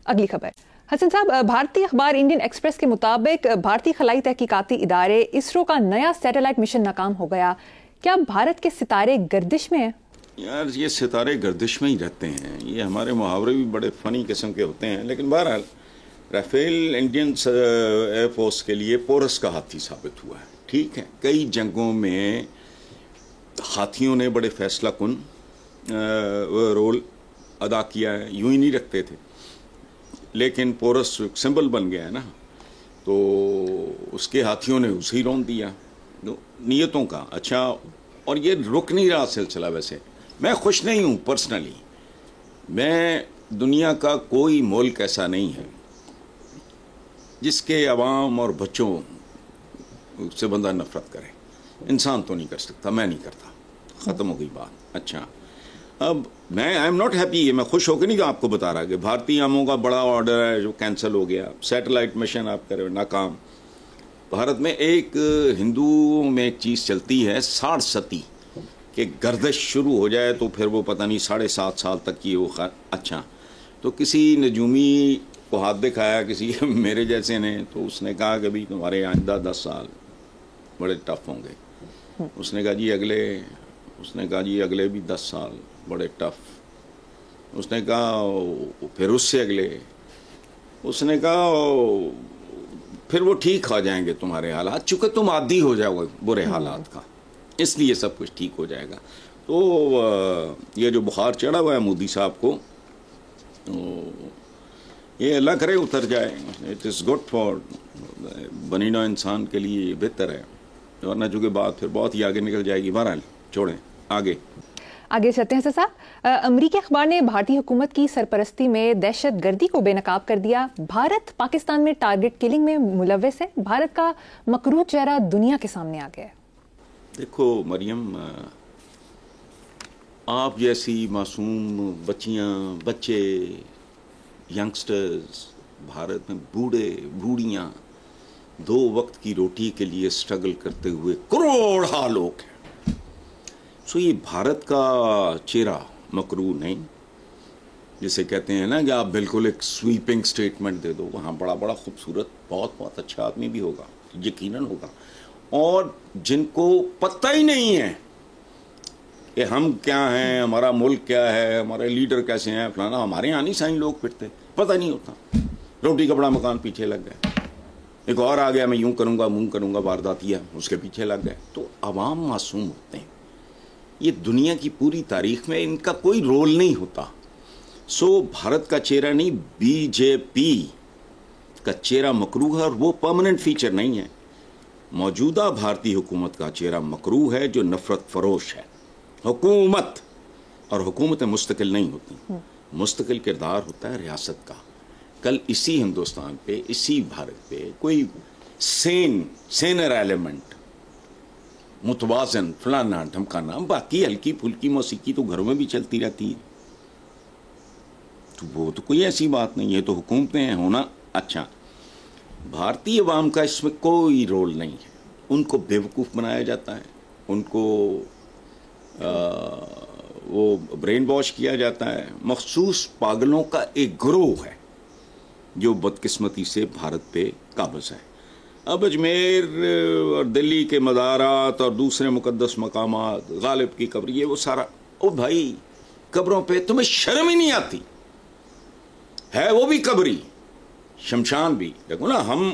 اگلی خبر حسن صاحب، بھارتی اخبار انڈین ایکسپریس کے مطابق بھارتی خلائی تحقیقاتی ادارے اسرو کا نیا سیٹلائٹ مشن ناکام ہو گیا. کیا بھارت کے ستارے گردش میں ہیں؟ یار یہ ستارے گردش میں ہی رہتے ہیں. یہ ہمارے محاورے بھی بڑے فنی قسم کے ہوتے ہیں، لیکن بہرحال رافیل انڈین ایئر فورس کے لیے پورس کا ہاتھی ثابت ہوا ہے. ٹھیک ہے، کئی جنگوں میں ہاتھیوں نے بڑے فیصلہ کن رول ادا کیا ہے. یوں ہی نہیں رکھتے تھے، لیکن پورس سمبل بن گیا ہے نا، تو اس کے ہاتھیوں نے اسے رون دیا نیتوں کا. اچھا، اور یہ رک نہیں رہا سلسلہ. ویسے میں خوش نہیں ہوں پرسنلی. میں دنیا کا کوئی ملک ایسا نہیں ہے جس کے عوام اور بچوں سے بندہ نفرت کرے. انسان تو نہیں کر سکتا، میں نہیں کرتا، ختم ہو گئی بات. اچھا، اب میں آئی ایم ناٹ ہیپی. میں خوش ہو کے نہیں آپ کو بتا رہا کہ بھارتی عواموں کا بڑا آرڈر ہے جو کینسل ہو گیا. سیٹلائٹ مشن آپ کرے ناکام. بھارت میں ایک ہندوؤں میں ایک چیز چلتی ہے ساڑھ ستی، کہ گردش شروع ہو جائے تو پھر وہ پتہ نہیں 7.5 سال تک کی وہ اچھا، تو کسی نجومی کو ہاتھ دکھایا کسی میرے جیسے نے، تو اس نے کہا کہ بھی تمہارے آئندہ 10 سال بڑے ٹف ہوں گے. اس نے کہا جی اگلے بھی 10 سال بڑے ٹف. اس نے کہا پھر اس سے اگلے. اس نے کہا پھر وہ ٹھیک آ جائیں گے تمہارے حالات، چونکہ تم عادی ہو جاؤ گے برے حالات کا، اس لیے سب کچھ ٹھیک ہو جائے گا. تو یہ جو بخار چڑھا ہوا ہے مودی صاحب کو، یہ اللہ کرے اتر جائے. اٹ از گڈ فار بنی نوع انسان کے لیے یہ بہتر ہے، ورنہ چونکہ بات پھر بہت ہی آگے نکل جائے گی. بہرحال چھوڑیں آگے چلتے ہیں صاحب. امریکی اخبار نے بھارتی حکومت کی سرپرستی میں دہشت گردی کو بے نقاب کر دیا. بھارت پاکستان میں ٹارگٹ کلنگ میں ملوث ہے. بھارت کا مکروہ چہرہ دنیا کے سامنے آ گیا ہے. دیکھو مریم، آپ جیسی معصوم بچیاں، بچے، ینگسٹرز بھارت میں، بوڑھے بوڑھیاں، 2 وقت کی روٹی کے لیے سٹرگل کرتے ہوئے کروڑہا لوگ ہیں. سو یہ بھارت کا چہرہ مکروہ نہیں، جسے کہتے ہیں نا کہ آپ بالکل ایک سویپنگ سٹیٹمنٹ دے دو. وہاں بڑا بڑا خوبصورت بہت اچھا آدمی بھی ہوگا، یقیناً ہوگا، اور جن کو پتہ ہی نہیں ہے کہ ہم کیا ہیں، ہمارا ملک کیا ہے، ہمارے لیڈر کیسے ہیں، فلانا. ہمارے یہاں نہیں سائن لوگ پھرتے، پتہ نہیں ہوتا. روٹی کپڑا مکان پیچھے لگ گئے. ایک اور آ گیا، میں یوں کروں گا وارداتیا، اس کے پیچھے لگ گئے. تو عوام معصوم ہوتے ہیں. یہ دنیا کی پوری تاریخ میں ان کا کوئی رول نہیں ہوتا. سو بھارت کا چہرہ نہیں، بی جے پی کا چہرہ مکروہ ہے، اور وہ پرماننٹ فیچر نہیں ہے. موجودہ بھارتی حکومت کا چہرہ مکروہ ہے، جو نفرت فروش ہے. حکومت، اور حکومتیں مستقل نہیں ہوتی، مستقل کردار ہوتا ہے ریاست کا. کل اسی ہندوستان پہ، اسی بھارت پہ کوئی سینر ایلیمنٹ، متوازن، فلانا ڈھمکانا، باقی ہلکی پھلکی موسیقی تو گھروں میں بھی چلتی رہتی ہے، تو وہ تو کوئی ایسی بات نہیں ہے. تو حکومتیں ہیں ہونا. اچھا، بھارتی عوام کا اس میں کوئی رول نہیں ہے. ان کو بیوقوف بنایا جاتا ہے، ان کو وہ برین واش کیا جاتا ہے. مخصوص پاگلوں کا ایک گروہ ہے جو بدقسمتی سے بھارت پہ قابض ہے. اب اجمیر اور دلی کے مزارات اور دوسرے مقدس مقامات، غالب کی قبر، یہ وہ سارا، او بھائی قبروں پہ تمہیں شرم ہی نہیں آتی ہے؟ وہ بھی قبری، شمشان بھی. دیکھو نا، ہم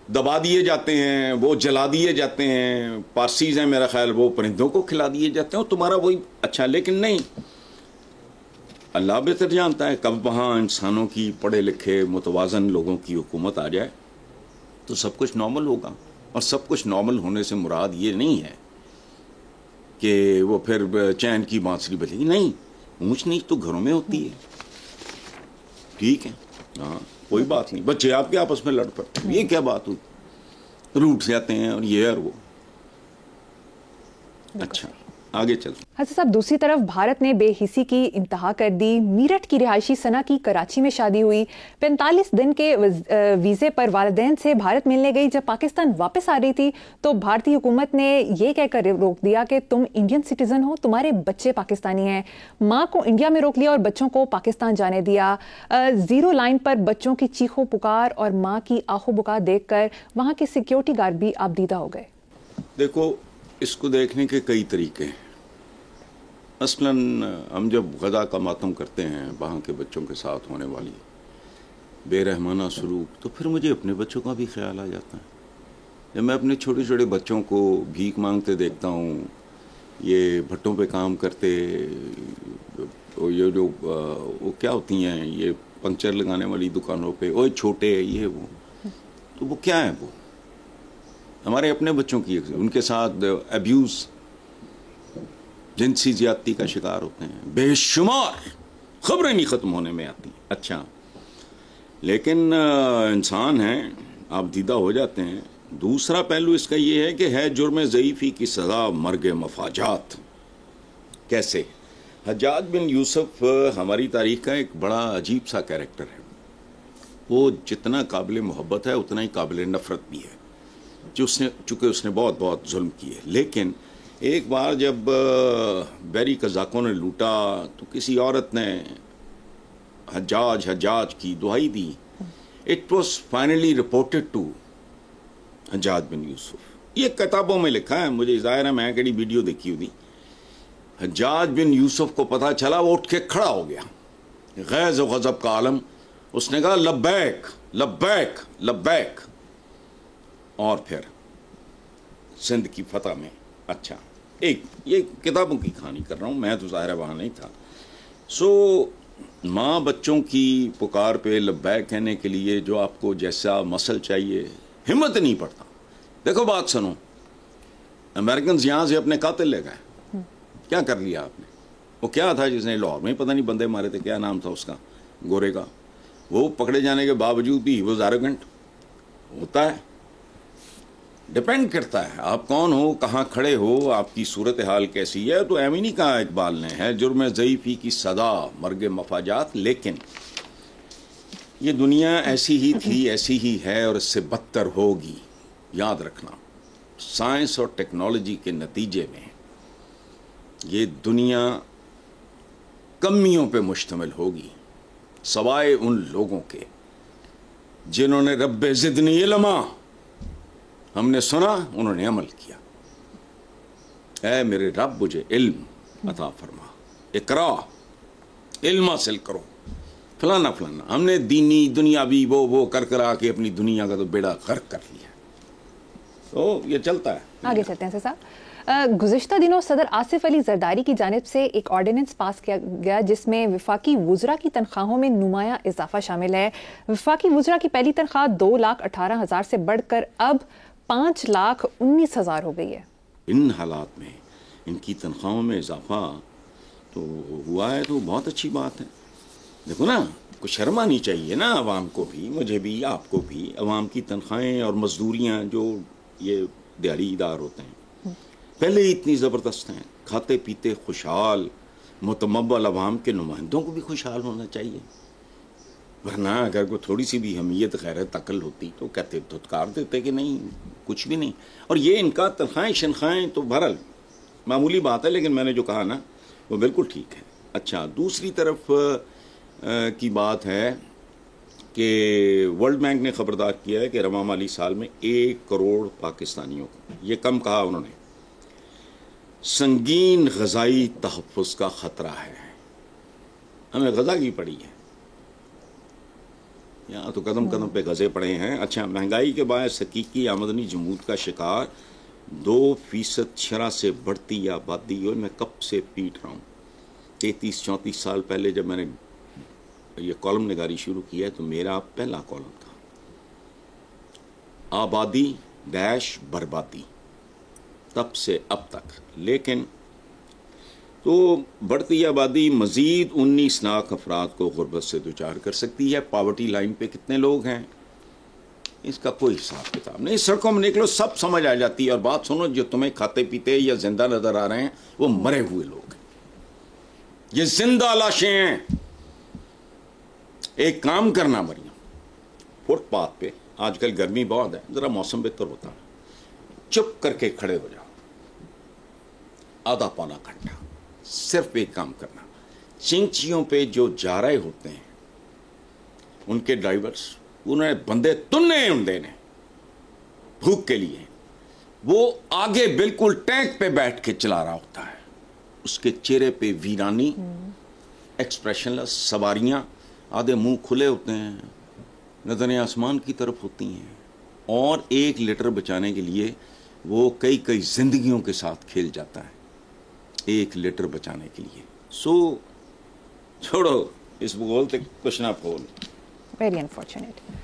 دبا دیے جاتے ہیں، وہ جلا دیے جاتے ہیں. پارسیز ہیں میرا خیال، وہ پرندوں کو کھلا دیے جاتے ہیں، اور تمہارا وہی اچھا. لیکن نہیں، اللہ بہتر جانتا ہے کب وہاں انسانوں کی، پڑھے لکھے متوازن لوگوں کی حکومت آ جائے تو سب کچھ نارمل ہوگا. اور سب کچھ نارمل ہونے سے مراد یہ نہیں ہے کہ وہ پھر چین کی بانسری بجے گی. نہیں، اونچ نیچ تو گھروں میں ہوتی ہے. ٹھیک ہے، ہاں، کوئی بات نہیں. بچے آپ کے آپس میں لڑ پڑتے ہیں، یہ کیا بات ہوئی، روٹ جاتے ہیں اور یہ اور وہ. اچھا، آگے چلتے. حسن صاحب، دوسری طرف بھارت نے بے حسی کی انتہا کر دی. میرٹھ کی رہائشی ثنا کی کراچی میں شادی ہوئی. 45 دن کے ویزے پر والدین سے بھارت ملنے گئی. جب پاکستان واپس آ رہی تھی تو بھارتی حکومت نے یہ کہہ کر روک دیا کہ تم انڈین سٹیزن ہو، تمہارے بچے پاکستانی ہیں. ماں کو انڈیا میں روک لیا اور بچوں کو پاکستان جانے دیا. زیرو لائن پر بچوں کی چیخو پکار اور ماں کی آہو بکا دیکھ کر وہاں کے سیکیورٹی گارڈ بھی آبدیدہ ہو گئے. دیکھو، اس کو دیکھنے کے کئی طریقے ہیں. مثلاً ہم جب غزہ کا ماتم کرتے ہیں وہاں کے بچوں کے ساتھ ہونے والی بے رحمانہ سلوک، تو پھر مجھے اپنے بچوں کا بھی خیال آ جاتا ہے. جب میں اپنے چھوٹے چھوٹے بچوں کو بھیک مانگتے دیکھتا ہوں، یہ بھٹوں پہ کام کرتے، یہ جو وہ کیا ہوتی ہیں، یہ پنکچر لگانے والی دکانوں پہ، وہ چھوٹے یہ وہ، تو وہ کیا ہیں؟ وہ ہمارے اپنے بچوں کی ان کے ساتھ ابیوز، جنسی زیادتی کا شکار ہوتے ہیں. بے شمار خبریں نہیں ختم ہونے میں آتی. اچھا، لیکن انسان ہیں، آپ دیدہ ہو جاتے ہیں. دوسرا پہلو اس کا یہ ہے کہ ہے جرم ضعیفی کی سزا مرگ مفاجات. کیسے؟ حجاج بن یوسف ہماری تاریخ کا ایک بڑا عجیب سا کیریکٹر ہے. وہ جتنا قابل محبت ہے اتنا ہی قابل نفرت بھی ہے، چونکہ اس نے بہت بہت ظلم کیے. لیکن ایک بار جب بیری قزاقوں نے لوٹا تو کسی عورت نے حجاج کی دہائی دی. It was finally reported to Hajjaj bin Yusuf. یہ کتابوں میں لکھا ہے، مجھے ظاہر ہے میں کہڑی ویڈیو دیکھی ہوئی. حجاج بن یوسف کو پتا چلا، وہ اٹھ کے کھڑا ہو گیا، غیظ و غضب کا عالم. اس نے کہا لبیک لبیک لبیک. اور پھر سندھ کی فتح میں، اچھا یہ کتابوں کی کہانی کر رہا ہوں، میں تو ظاہر وہاں نہیں تھا. ماں بچوں کی پکار پہ لبیک کہنے کے لیے جو آپ کو جیسا مسل چاہیے، ہمت نہیں پڑتا. دیکھو بات سنو، امریکنز یہاں سے اپنے قاتل لے گئے. کیا کر لیا آپ نے؟ وہ کیا تھا جس نے لاہور میں پتہ نہیں بندے مارے تھے، کیا نام تھا اس کا، گورے کا. وہ پکڑے جانے کے باوجود بھی وہ ایروگنٹ ہوتا ہے. ڈپینڈ کرتا ہے آپ کون ہو، کہاں کھڑے ہو، آپ کی صورتحال کیسی ہے. تو ایویں نہیں کہا اقبال نے ہے جرم ضعیفی کی سزا مرگ مفاجات. لیکن یہ دنیا ایسی ہی تھی، ایسی ہی ہے، اور اس سے بدتر ہوگی. یاد رکھنا، سائنس اور ٹیکنالوجی کے نتیجے میں یہ دنیا کمیوں پہ مشتمل ہوگی، سوائے ان لوگوں کے جنہوں نے رب زدنی علما، ہم نے سنا، انہوں نے عمل کیا. اے میرے رب مجھے علم عطا فرما، اقرا، علم حاصل کرو، فلانا فلانا. ہم نے دینی دنیاوی وہ کر کے اپنی دنیا کا تو بیڑا غرق کر لیا. تو یہ چلتا ہے. آگے چلتے ہیں صاحب. گزشتہ دنوں صدر آصف علی زرداری کی جانب سے ایک آرڈیننس پاس کیا گیا جس میں وفاقی وزراء کی تنخواہوں میں نمایاں اضافہ شامل ہے. وفاقی وزراء کی پہلی تنخواہ 2,18,000 سے بڑھ کر اب 5,19,000 ہو گئی ہے. ان حالات میں ان کی تنخواہوں میں اضافہ تو ہوا ہے تو بہت اچھی بات ہے. دیکھو نا، کچھ شرم آنی چاہیے نا عوام کو بھی، مجھے بھی، آپ کو بھی. عوام کی تنخواہیں اور مزدوریاں جو یہ دیہڑی ادار ہوتے ہیں پہلے ہی اتنی زبردست ہیں، کھاتے پیتے خوشحال. متمول عوام کے نمائندوں کو بھی خوشحال ہونا چاہیے، ورنہ اگر کوئی تھوڑی سی بھی حمیت غیرت عقل ہوتی تو کہتے دھتکار دیتے کہ نہیں، کچھ بھی نہیں. اور یہ ان کا تنخواہیں شنخواہیں تو بہرحال معمولی بات ہے، لیکن میں نے جو کہا نا وہ بالکل ٹھیک ہے. اچھا، دوسری طرف کی بات ہے کہ ورلڈ بینک نے خبردار کیا ہے کہ رواں مالی سال میں 1 کروڑ پاکستانیوں کو، یہ کم کہا انہوں نے، سنگین غذائی تحفظ کا خطرہ ہے. ہمیں غذا کی پڑی ہے، یہاں تو قدم قدم پہ غزے پڑے ہیں. اچھا، مہنگائی کے باعث حقیقی آمدنی جمود کا شکار 2% شرح سے بڑھتی آبادی. اور میں کب سے پیٹ رہا ہوں، 33-34 سال پہلے جب میں نے یہ کالم نگاری شروع کیا ہے تو میرا پہلا کالم تھا آبادی ڈیش بربادی، تب سے اب تک. لیکن تو بڑھتی آبادی مزید 19 لاکھ افراد کو غربت سے دوچار کر سکتی ہے. پاورٹی لائن پہ کتنے لوگ ہیں؟ اس کا کوئی حساب کتاب نہیں. سڑکوں میں نکلو سب سمجھ آ جاتی ہے. اور بات سنو, جو تمہیں کھاتے پیتے یا زندہ نظر آ رہے ہیں وہ مرے ہوئے لوگ ہیں, یہ زندہ لاشیں ہیں. ایک کام کرنا مریم, فٹ پاتھ پہ, آج کل گرمی بہت ہے, ذرا موسم بہتر ہوتا ہے, چپ کر کے کھڑے ہو جاؤ آدھا پونا گھنٹہ, صرف ایک کام کرنا. چنچیوں پہ جو جا رہے ہوتے ہیں ان کے ڈرائیورز, انہیں بندے تننے ان دینے بھوک کے لیے, وہ آگے بالکل ٹینک پہ بیٹھ کے چلا رہا ہوتا ہے, اس کے چہرے پہ ویرانی, ایکسپریشن لیس, سواریاں آدھے منہ کھلے ہوتے ہیں, نظریں آسمان کی طرف ہوتی ہیں, اور 1 لیٹر بچانے کے لیے وہ کئی زندگیوں کے ساتھ کھیل جاتا ہے 1 لیٹر بچانے کے لیے. سو چھوڑو اس بول تک کچھ نہ پھول. Very unfortunate.